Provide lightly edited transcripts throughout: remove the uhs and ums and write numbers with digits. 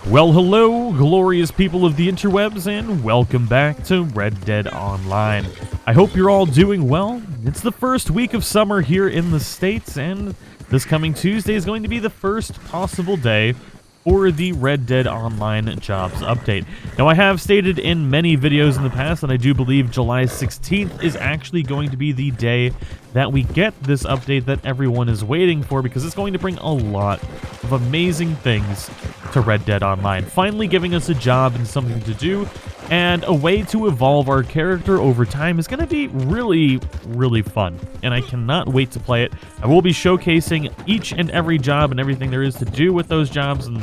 Well, hello, glorious people of the interwebs, and welcome back to Red Dead Online. I hope you're all doing well. It's the first week of summer here in the States, and this coming Tuesday is going to be the first possible day for the Red Dead Online jobs update. Now, I have stated in many videos in the past that I do believe July 16th is actually going to be the day that we get this update that everyone is waiting for, because it's going to bring a lot of amazing things to Red Dead Online, finally giving us a job and something to do, and a way to evolve our character over time is going to be really, really fun, and I cannot wait to play it. I will be showcasing each and every job and everything there is to do with those jobs, and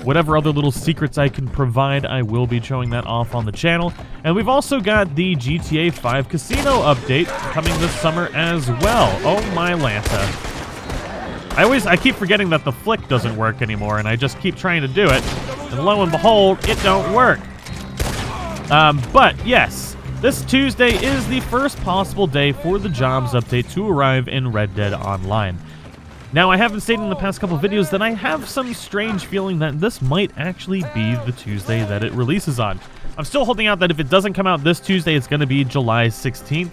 whatever other little secrets I can provide, I will be showing that off on the channel. And we've also got the GTA 5 Casino update coming this summer as well. Oh my Lanta. I keep forgetting that the flick doesn't work anymore, and I just keep trying to do it, and lo and behold, it don't work. But yes, this Tuesday is the first possible day for the jobs update to arrive in Red Dead Online. Now, I haven't stated in the past couple videos that I have some strange feeling that this might actually be the Tuesday that it releases on. I'm still holding out that if it doesn't come out this Tuesday, it's going to be July 16th.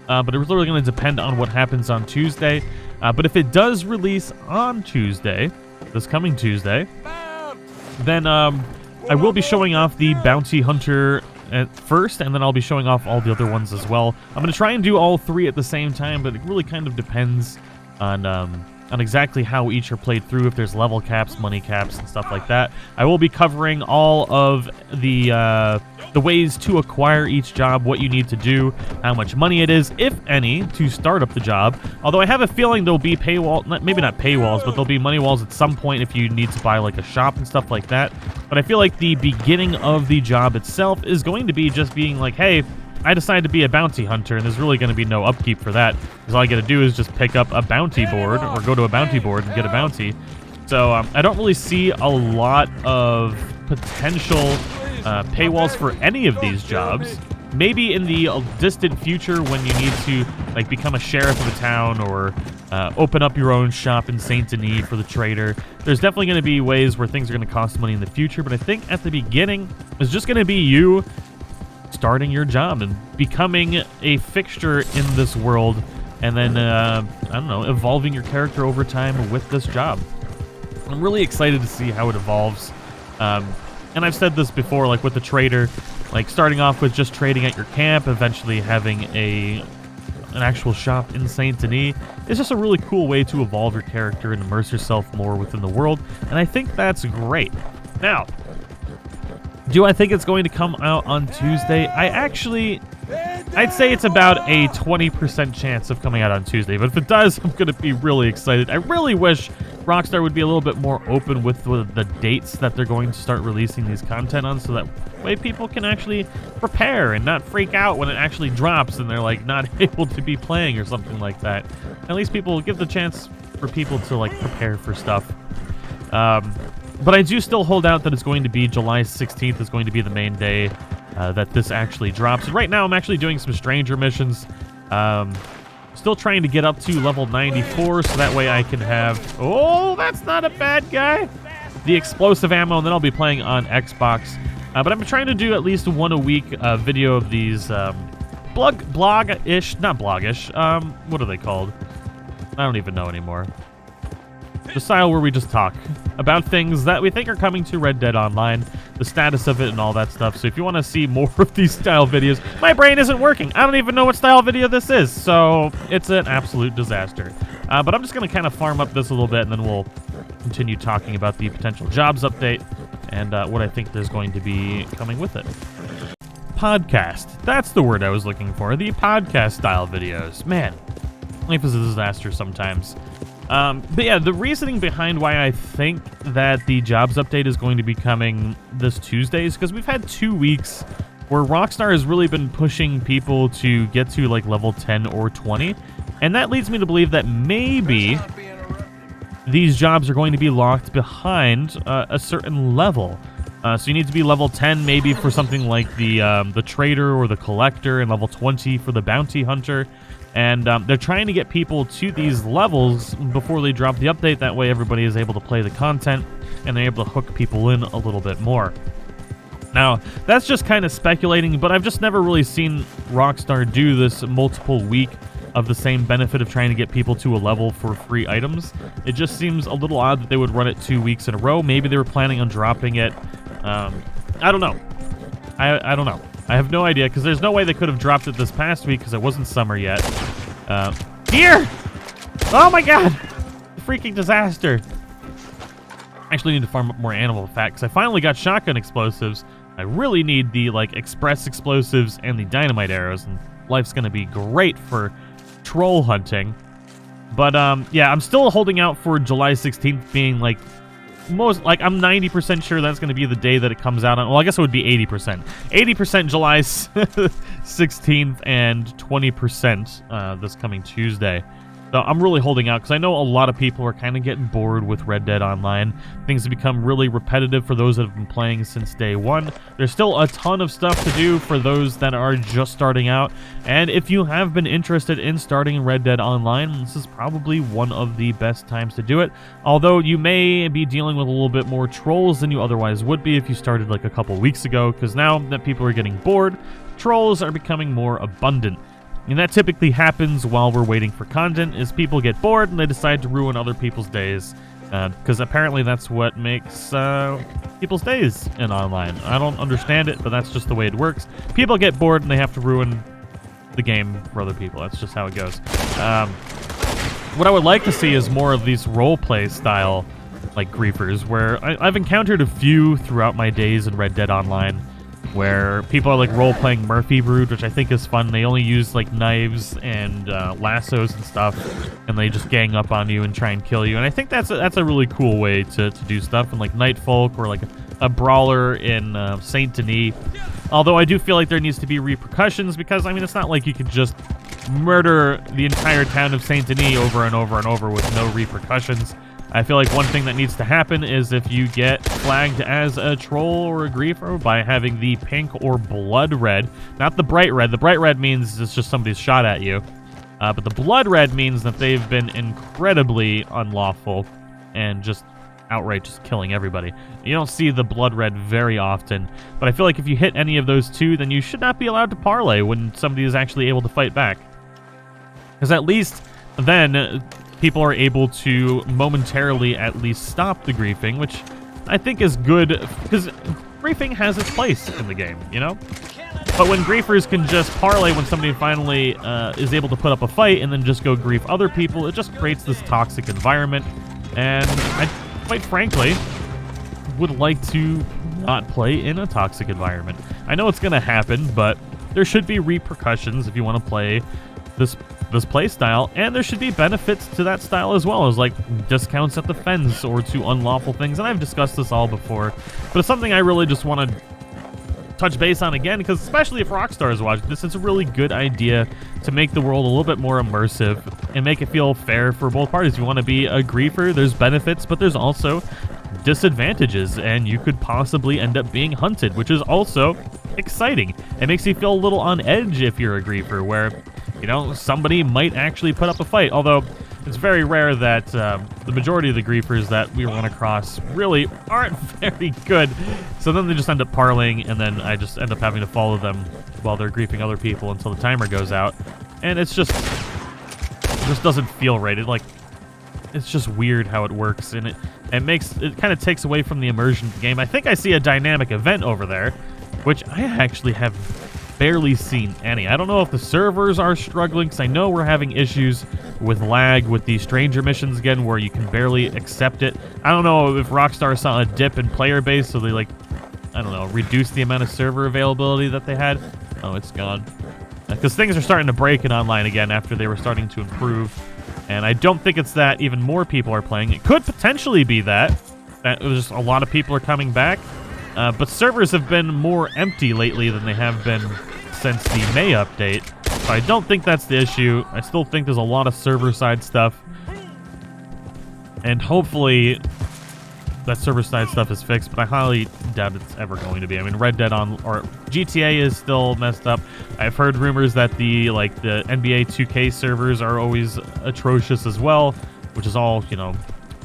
But it's really going to depend on what happens on Tuesday. But if it does release on Tuesday, this coming Tuesday, then I will be showing off the Bounty Hunter at first, and then I'll be showing off all the other ones as well. I'm going to try and do all three at the same time, but it really kind of depends on exactly how each are played through, if there's level caps, money caps, and stuff like that. I will be covering all of the ways to acquire each job, what you need to do, how much money it is, if any, to start up the job. Although I have a feeling there'll be maybe not paywalls, but there'll be money walls at some point if you need to buy like a shop and stuff like that. But I feel like the beginning of the job itself is going to be just being like, hey, I decided to be a bounty hunter, and there's really going to be no upkeep for that, because all I got to do is just pick up a bounty board, or go to a bounty board and get a bounty. So I don't really see a lot of potential paywalls for any of these jobs. Maybe in the distant future when you need to like become a sheriff of a town, or open up your own shop in Saint Denis for the trader. There's definitely going to be ways where things are going to cost money in the future, but I think at the beginning it's just going to be you starting your job and becoming a fixture in this world, and then I don't know, evolving your character over time with this job. I'm really excited to see how it evolves. And I've said this before, like with the trader, like starting off with just trading at your camp, eventually having an actual shop in Saint Denis is just a really cool way to evolve your character and immerse yourself more within the world, and I think that's great. Now, do I think it's going to come out on Tuesday? I'd say it's about a 20% chance of coming out on Tuesday, but if it does, I'm going to be really excited. I really wish Rockstar would be a little bit more open with the dates that they're going to start releasing these content on, so that way people can actually prepare and not freak out when it actually drops and they're like not able to be playing or something like that. At least people give the chance for people to like prepare for stuff. But I do still hold out that it's going to be July 16th is going to be the main day that this actually drops. And right now I'm actually doing some stranger missions. Still trying to get up to level 94 so that way I can have... Oh, that's not a bad guy! The explosive ammo, and then I'll be playing on Xbox. But I'm trying to do at least one a week video of these blog-ish, not blog-ish, what are they called? I don't even know anymore. The style where we just talk about things that we think are coming to Red Dead Online, the status of it, and all that stuff. So if you want to see more of these style videos, my brain isn't working. I don't even know what style video this is, so it's an absolute disaster. But I'm just going to kind of farm up this a little bit, and then we'll continue talking about the potential jobs update and what I think there's going to be coming with it. Podcast. That's the word I was looking for. The podcast style videos. Man, life is a disaster sometimes. But yeah, the reasoning behind why I think that the jobs update is going to be coming this Tuesday is because we've had 2 weeks where Rockstar has really been pushing people to get to like level 10 or 20. And that leads me to believe that maybe these jobs are going to be locked behind a certain level. So you need to be level 10 maybe for something like the trader or the collector, and level 20 for the bounty hunter. And they're trying to get people to these levels before they drop the update. That way everybody is able to play the content, and they're able to hook people in a little bit more. Now, that's just kind of speculating, but I've just never really seen Rockstar do this multiple week of the same benefit of trying to get people to a level for free items. It just seems a little odd that they would run it 2 weeks in a row. Maybe they were planning on dropping it. I don't know. I don't know. I have no idea, because there's no way they could have dropped it this past week, because it wasn't summer yet. Deer! Oh my god! Freaking disaster. I actually need to farm up more animal fat, because I finally got shotgun explosives. I really need the, like, express explosives and the dynamite arrows, and life's gonna be great for troll hunting. But, yeah, I'm still holding out for July 16th being, like, I'm 90% sure that's going to be the day that it comes out on. Well, I guess it would be 80%. 80% July 16th and 20% this coming Tuesday. So I'm really holding out because I know a lot of people are kind of getting bored with Red Dead Online. Things have become really repetitive for those that have been playing since day one. There's still a ton of stuff to do for those that are just starting out. And if you have been interested in starting Red Dead Online, this is probably one of the best times to do it. Although you may be dealing with a little bit more trolls than you otherwise would be if you started like a couple weeks ago, because now that people are getting bored, trolls are becoming more abundant. And that typically happens while we're waiting for content, is people get bored and they decide to ruin other people's days. Because apparently that's what makes people's days in online. I don't understand it, but that's just the way it works. People get bored and they have to ruin the game for other people. That's just how it goes. What I would like to see is more of these roleplay style, like, griefers, where I've encountered a few throughout my days in Red Dead Online, where people are like role-playing Murphy Brood, which I think is fun. They only use like knives and lassos and stuff, and they just gang up on you and try and kill you. And I think that's a really cool way to do stuff. And like Nightfolk, or like a brawler in Saint Denis. Although I do feel like there needs to be repercussions, because I mean it's not like you could just murder the entire town of Saint Denis over and over and over with no repercussions. I feel like one thing that needs to happen is if you get flagged as a troll or a griefer by having the pink or blood red, not the bright red. The bright red means it's just somebody's shot at you. But the blood red means that they've been incredibly unlawful and just outright just killing everybody. You don't see the blood red very often, but I feel like if you hit any of those two, then you should not be allowed to parlay when somebody is actually able to fight back. Because at least then people are able to momentarily at least stop the griefing, which I think is good, because griefing has its place in the game, you know? But when griefers can just parlay when somebody finally is able to put up a fight and then just go grief other people, it just creates this toxic environment. And I, quite frankly, would like to not play in a toxic environment. I know it's going to happen, but there should be repercussions if you want to play this play style, and there should be benefits to that style as well, as like discounts at the fence or to unlawful things. And I've discussed this all before, but it's something I really just want to touch base on again, because especially if Rockstar is watching this, it's a really good idea to make the world a little bit more immersive and make it feel fair for both parties. If you want to be a griefer, there's benefits, but there's also disadvantages, and you could possibly end up being hunted, which is also exciting. It makes you feel a little on edge if you're a griefer, where, you know, somebody might actually put up a fight, although it's very rare that the majority of the griefers that we run across really aren't very good. So then they just end up parlaying, and then I just end up having to follow them while they're griefing other people until the timer goes out. And it just doesn't feel right. It's just weird how it works, and it kind of takes away from the immersion of the game. I think I see a dynamic event over there, which I actually have barely seen any. I don't know if the servers are struggling, because I know we're having issues with lag with the stranger missions again, where you can barely accept it. I don't know if Rockstar saw a dip in player base, so they, like, I don't know, reduced the amount of server availability that they had. Oh, it's gone. Because things are starting to break in online again after they were starting to improve. And I don't think it's that even more people are playing. It could potentially be that just a lot of people are coming back. But servers have been more empty lately than they have been since the May update. So I don't think that's the issue. I still think there's a lot of server-side stuff. And hopefully that server-side stuff is fixed, but I highly doubt it's ever going to be. I mean, Red Dead or GTA is still messed up. I've heard rumors that the NBA 2K servers are always atrocious as well, which is all, you know,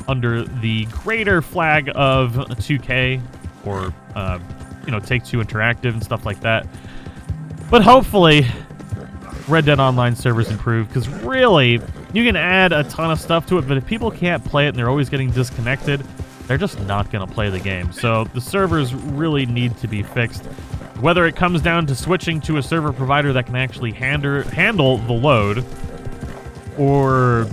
under the greater flag of 2K or, you know, Take-Two Interactive and stuff like that. But hopefully, Red Dead Online servers improve, because really, you can add a ton of stuff to it, but if people can't play it and they're always getting disconnected, they're just not going to play the game. So the servers really need to be fixed. Whether it comes down to switching to a server provider that can actually handle the load, or,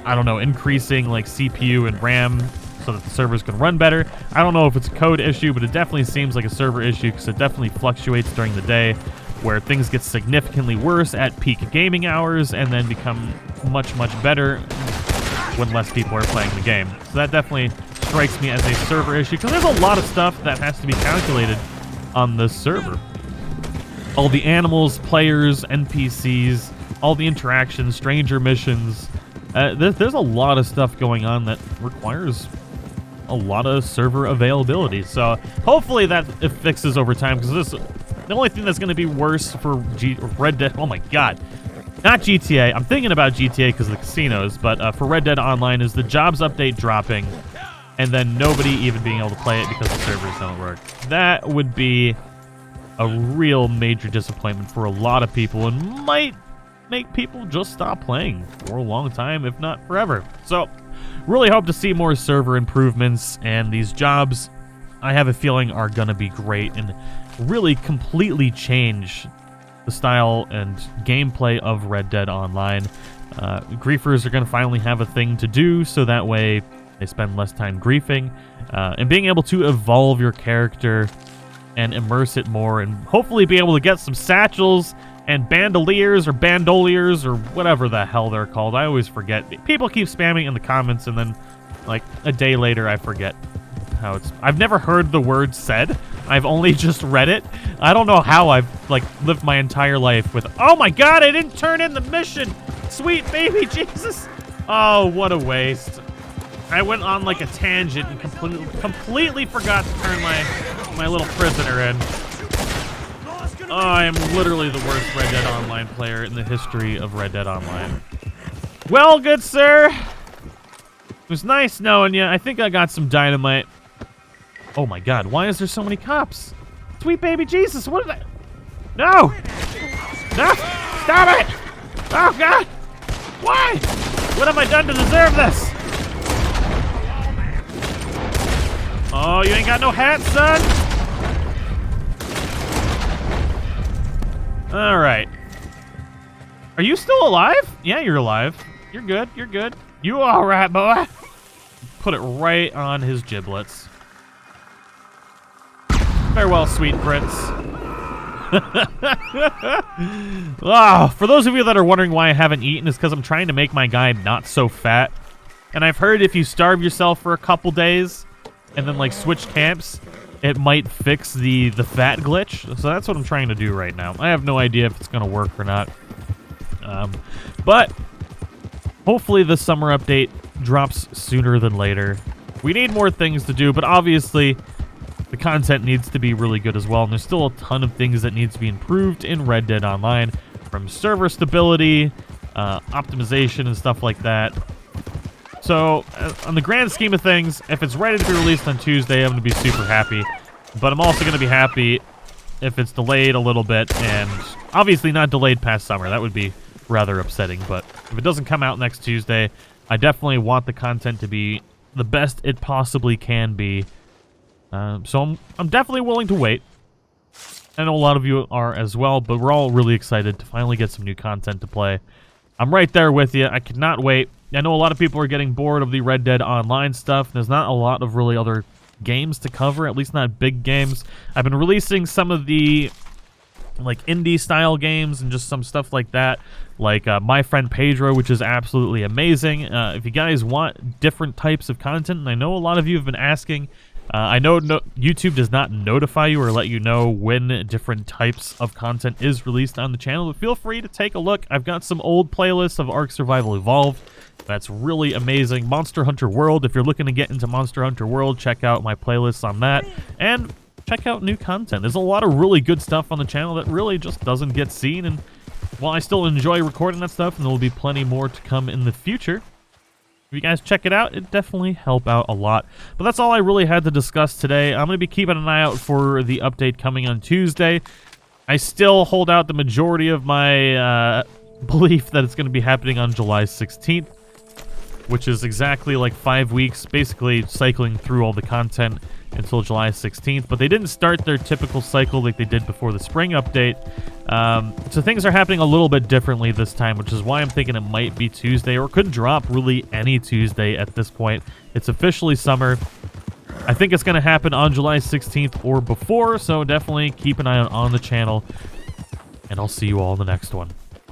I don't know, increasing like CPU and RAM so that the servers can run better. I don't know if it's a code issue, but it definitely seems like a server issue, because it definitely fluctuates during the day, where things get significantly worse at peak gaming hours and then become much, much better when less people are playing the game. So that definitely strikes me as a server issue, because there's a lot of stuff that has to be calculated on this server. All the animals, players, NPCs, all the interactions, stranger missions. There's a lot of stuff going on that requires a lot of server availability. So hopefully that it fixes over time, because the only thing that's going to be worse for Red Dead... Oh my god. Not GTA. I'm thinking about GTA because of the casinos, but for Red Dead Online is the jobs update dropping, and then nobody even being able to play it because the servers don't work. That would be a real major disappointment for a lot of people, and might make people just stop playing for a long time, if not forever. So, really hope to see more server improvements, and these jobs, I have a feeling, are going to be great and really completely change the style and gameplay of Red Dead Online. Griefers are going to finally have a thing to do, so that way they spend less time griefing, and being able to evolve your character and immerse it more, and hopefully be able to get some satchels and bandoliers or bandoliers or whatever the hell they're called. I always forget. People keep spamming in the comments, and then like a day later I forget how it's... I've never heard the word said. I've only just read it. I don't know how I've like lived my entire life with... Oh my god, I didn't turn in the mission! Sweet baby Jesus! Oh, what a waste. I went on like a tangent and completely forgot to turn my little prisoner in. Oh, I am literally the worst Red Dead Online player in the history of Red Dead Online. Well, good sir, it was nice knowing you. I think I got some dynamite. Oh my god, why is there so many cops? Sweet baby Jesus, what did I... No! No! Stop it! Oh god! Why? What have I done to deserve this? Oh, you ain't got no hat, son? Alright. Are you still alive? Yeah, you're alive. You're good, you're good. You alright, boy? Put it right on his giblets. Farewell, sweet prince. Oh, for those of you that are wondering why I haven't eaten, it's because I'm trying to make my guy not so fat. And I've heard if you starve yourself for a couple days and then like switch camps, it might fix the fat glitch. So that's what I'm trying to do right now. I have no idea if it's going to work or not. But hopefully the summer update drops sooner than later. We need more things to do, but obviously the content needs to be really good as well, and there's still a ton of things that need to be improved in Red Dead Online, from server stability, optimization, and stuff like that. So, on the grand scheme of things, if it's ready to be released on Tuesday, I'm going to be super happy. But I'm also going to be happy if it's delayed a little bit, and obviously not delayed past summer. That would be rather upsetting, but if it doesn't come out next Tuesday, I definitely want the content to be the best it possibly can be. So I'm definitely willing to wait. I know a lot of you are as well, but we're all really excited to finally get some new content to play. I'm right there with you. I cannot wait. I know a lot of people are getting bored of the Red Dead Online stuff. There's not a lot of really other games to cover, at least not big games. I've been releasing some of the like indie style games and just some stuff like that, like My Friend Pedro, which is absolutely amazing. If you guys want different types of content, and I know a lot of you have been asking, I know YouTube does not notify you or let you know when different types of content is released on the channel, but feel free to take a look. I've got some old playlists of Ark Survival Evolved. That's really amazing. Monster Hunter World, if you're looking to get into Monster Hunter World, check out my playlists on that. And check out new content. There's a lot of really good stuff on the channel that really just doesn't get seen, and while I still enjoy recording that stuff, and there will be plenty more to come in the future, if you guys check it out, it'd definitely help out a lot. But that's all I really had to discuss today. I'm going to be keeping an eye out for the update coming on Tuesday. I still hold out the majority of my belief that it's going to be happening on July 16th, which is exactly like 5 weeks, basically cycling through all the content until July 16th. But they didn't start their typical cycle like they did before the spring update. So things are happening a little bit differently this time, which is why I'm thinking it might be Tuesday, or could drop really any Tuesday at this point. It's officially summer. I think it's going to happen on July 16th or before, so definitely keep an eye on the channel, and I'll see you all in the next one.